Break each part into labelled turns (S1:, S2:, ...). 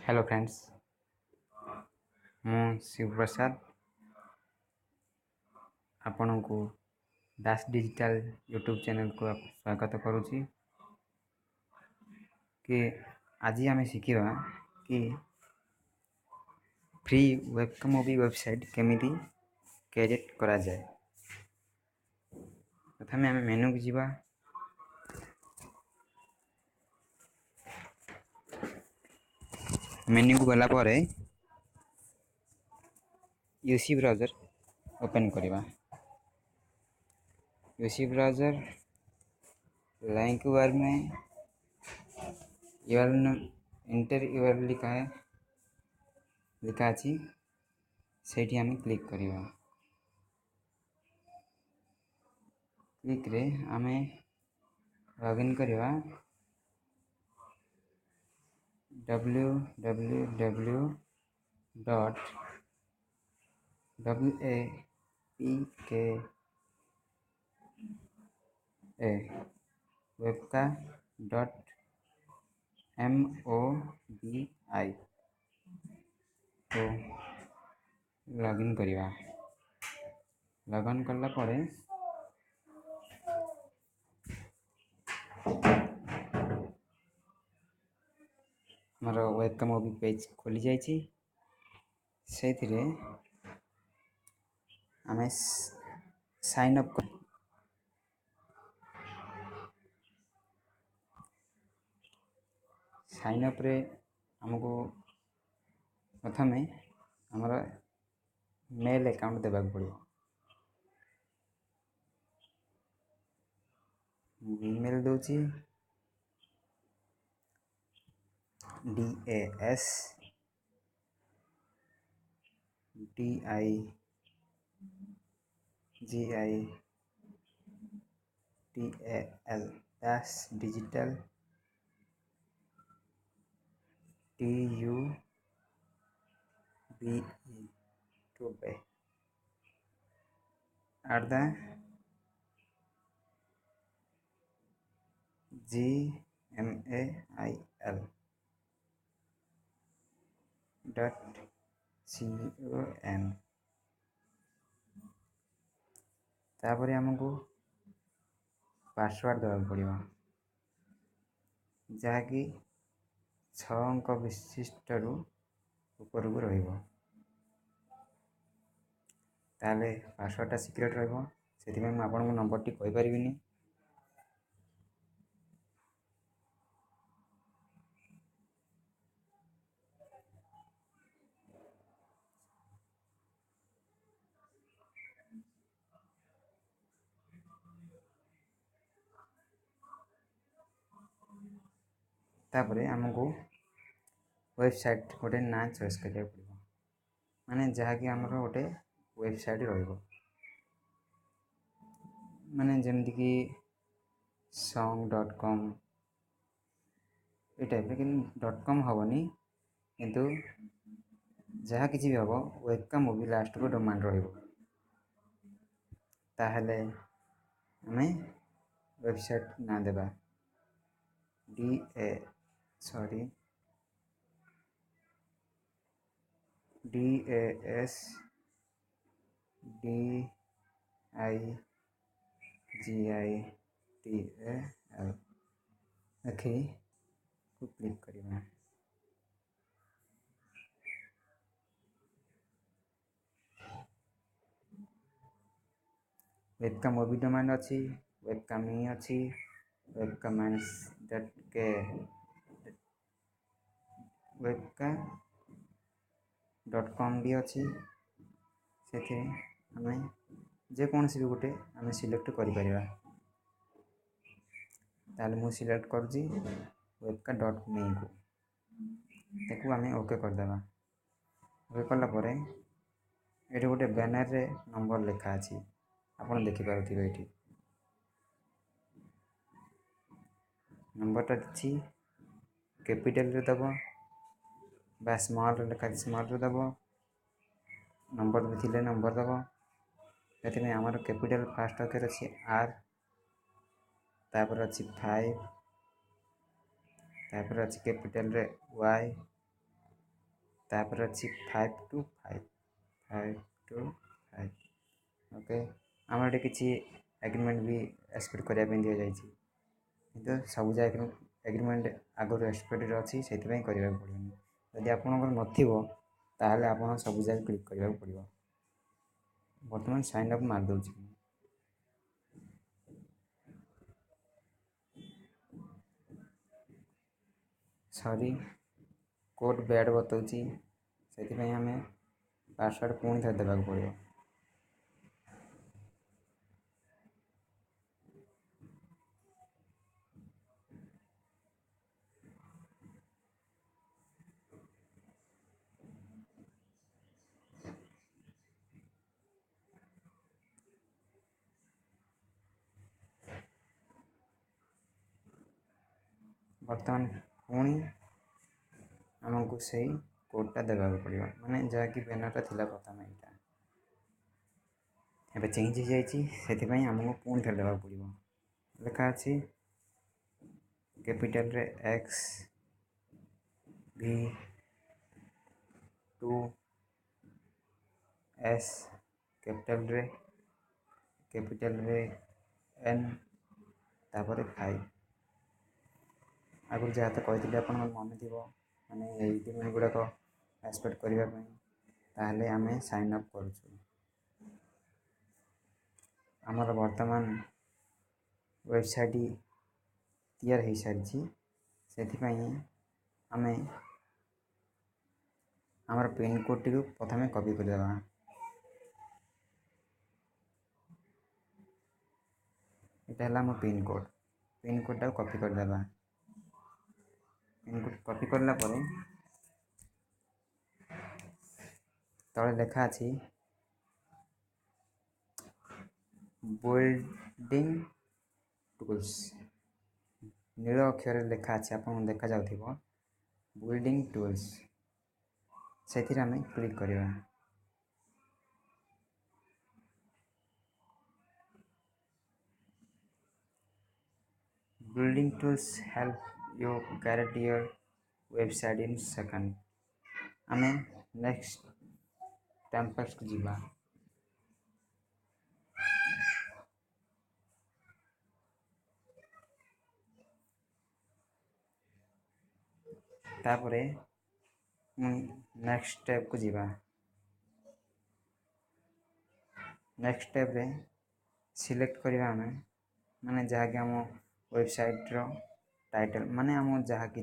S1: Hello friends, ମୁଁ ଶିବପ୍ରସାଦ ଆପଣଙ୍କୁ Das digital YouTube ଚ୍ୟାନେଲକୁ ସ୍ୱାଗତ କରୁଛି। कि ଆଜି ଆମେ ଶିଖିବା कि फ्री वेबकम मूवी वेबसाइट केमिति क्रिएट କରାଯାଏ। प्रथमे आम मेनू को जीवा। मेन्यू को गला पर यूसी ब्राउजर ओपन करवा। यूसी ब्राउजर लिंक बार में इंटर यूआरएल लिखा अच्छी से आम क्लिक करवा। क्लिक रे आम लॉगिन करवा www.webka.mobi तो लॉगिन करवा। लॉगिन करला परे हमारा वेबकम मूवी पेज खोली जाइए। से आम साइन अप कर साइन अप रे हमको प्रथम आमर मेल अकाउंट देवा पड़ो। ईमेल दूची DASDIGITAL dash digital TUBE at the gmail.com तापर आमको पासवर्ड देवा पड़ो जहाँकि 6 अंक विशिष्ट रु ऊपर को रहिबो। ताले पासवर्डटा सिक्रेट रहिबो, सेथिमे मैं आपनको नंबरटी कहि परिबिनी। तापर आमको वेबसाइट गोटे ना चॉइस करिया पड़ो, माने जहाँकि आमर गोटे वेबसाइट रहिबो, माने जेमती कि song.com ये टाइप कि .com हेनी किंतु जहाँ किसी भी हम वेबकम मूवी लास्ट को डोमेन रहिबो। ताहले आमे वेबसाइट ना देबा DASDIGITAL रखी को क्लिक करवा। वेबकम मूवी डोमेन अच्छी, वेबकम अच्छी, webka.com भी अच्छी। से आम जेकोसी भी गोटे आम सिलेक्ट कर मु सिलेक्ट करुँची webka.me को ताकू आम ओके करदेवा। ओके कलापर ये गोटे बैनर रे नंबर लिखा अच्छी आप देखिपे ये नंबरटा अच्छी कैपिटल रे दब बा स्मॉल लिखा स्मॉल रे दब नंबर भी थिले नंबर दब। ये आमर कैपिटल फास्ट अक्षर अच्छी R, तापर अच्छी 5, तापर अच्छी कैपिटल रे Y, तापर अच्छी 5 to 5 5 to 5 ओके आम ये किसी एग्रीमेंट भी एक्सपेक्ट करने दि जाए कि सब एग्रीमेंट आगुरी एक्सपेक्टेड अच्छी से करने पड़ोनी जदि आपंकर नाल आप सब जगह क्लिक करने पड़ो बर्तमान साइन अप मारदे सॉरी कोड बैड बताऊँ से आम पासवर्ड पुणी थे देवाक पड़ो बर्तमान पुणी आमको से कोडटा देवाक पड़ो माने जहाँकि बैनरटा थिला प्रथम यहाँ एवं चेंज हो जाए आमको पुणी थे देवाक पड़ो लिखा अच्छी कैपिटल रे एक्स भी 2 एस कैपिटल रे एन तापर 5 आगुरी जहाँ तो कही आप मन थी मैंने एग्रीमेंट गुड़ाक एक्सपेक्ट करने आम साइन अप करमर बर्तमान वेबसाइट तैयार हो सारी से आम आमर पिन कोड टी प्रथम कॉपी करदेवा यहाँ है पिन कोड कॉपी करदेवा पिन कोड कॉपी करला तले लिखा अच्छी बिल्डिंग टूल्स नील अक्षर लिखा अच्छे आप देखा जाऊ बिल्डिंग टूल्स से आम क्लिक करवा building tools help you create your website in second आम नेक्स्ट टेम्पलेट्स को जीवा तापरे नेक्स्ट स्टेप को जीवा नेक्स्ट स्टेप रे सिलेक्ट करवा आम माने जहाँकि आम वेबसाइट रो टाइटल माने आम जहाँ कि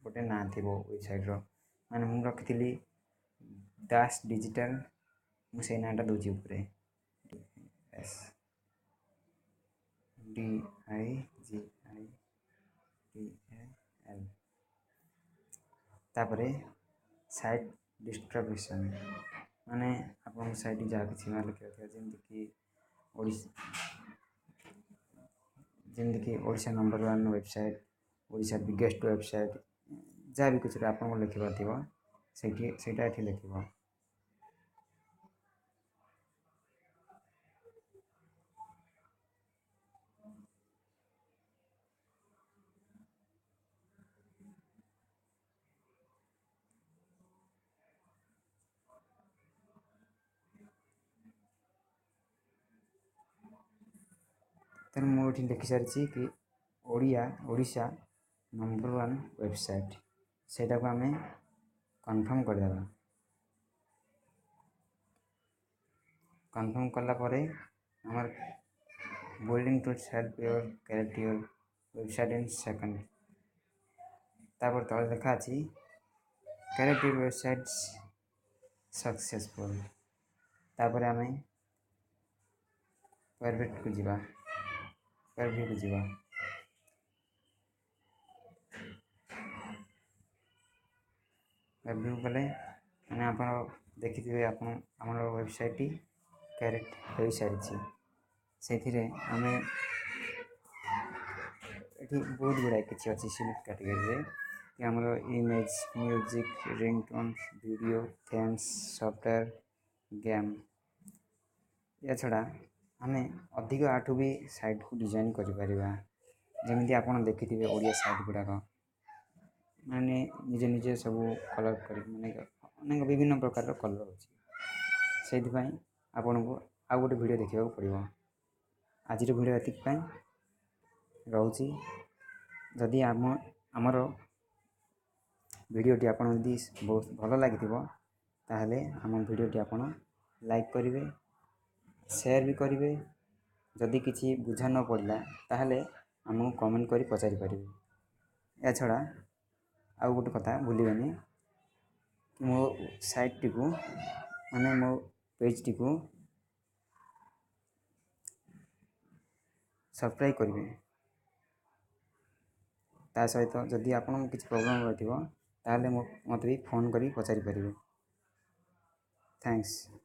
S1: गोटे ना थी वेबसाइट रो माने मुझे रखी दास डिजिटल मुझे नाटा दूसरी उपरे एस DIGITL तापरे साइट डिस्ट्रीब्यूशन माने आप साइट जहाँ कि लिखा जमीक Odisha number 1 website Odisha biggest website जहाँ भी कुछ आप लिखा थी से लिख तेणु मुझे लिखि सारी कि ओडिशा नंबर 1 वेबसाइट से आम कन्फर्म करदेवा कन्फर्म कलापर आमर building tools help your create your website in second तापर तले लिखा अच्छी क्रिएट योर वेबसाइट सक्सेसफुल तापर आम परफेक्ट को जीवा परफेक्ट को जीवा रिव्यू कले मैंने आप देखिए आप वेबसाइट करेक्ट हो सारी से आम ये बहुत गुड़ाए किसी अच्छी सिलेक्ट कैटेगरी कि आमर image music ringtone video Thames software game या छड़ा आम अधिक आठू भी साइट को डिजाइन करें जमी आप देखिए ओडिया साइट गुड़ाक ମାନେ ନିଜେ ନିଜେ ସବୁ କଲର୍ କରି ମାନେ ଅନେକ ବିଭିନ୍ନ ପ୍ରକାରର କଲର୍ ଅଛି। ସେଇଥିପାଇଁ ଆପଣଙ୍କୁ ଆଉ ଗୋଟେ ଭିଡ଼ିଓ ଦେଖିବାକୁ ପଡ଼ିବ। ଆଜିର ଭିଡ଼ିଓ ଏତିକି ପାଇଁ ରହୁଛି। ଯଦି ଆମର ଭିଡ଼ିଓଟି ଆପଣ ଯଦି ବହୁତ ଭଲ ଲାଗିଥିବ ତାହେଲେ ଆମ ଭିଡ଼ିଓଟି ଆପଣ ଲାଇକ୍ କରିବେ, ସେୟାର ବି କରିବେ। ଯଦି କିଛି ବୁଝା ନ ପଡ଼ିଲା ତାହେଲେ ଆମକୁ କମେଣ୍ଟ କରି ପଚାରିପାରିବେ। ଏହାଛଡ଼ା ଆଉ ଗୋଟେ କଥା ଭୁଲିବେନି, ମୋ ସାଇଟ୍ଟିକୁ ମାନେ ମୋ ପେଜ୍ଟିକୁ ସବସ୍କ୍ରାଇବ୍ କରିବେ। ତା ସହିତ ଯଦି ଆପଣଙ୍କୁ କିଛି ପ୍ରୋବ୍ଲେମ୍ ରହିଥିବ ତାହେଲେ ମୋତେ ବି ଫୋନ୍ କରି ପଚାରିପାରିବେ। ଥ୍ୟାଙ୍କସ୍।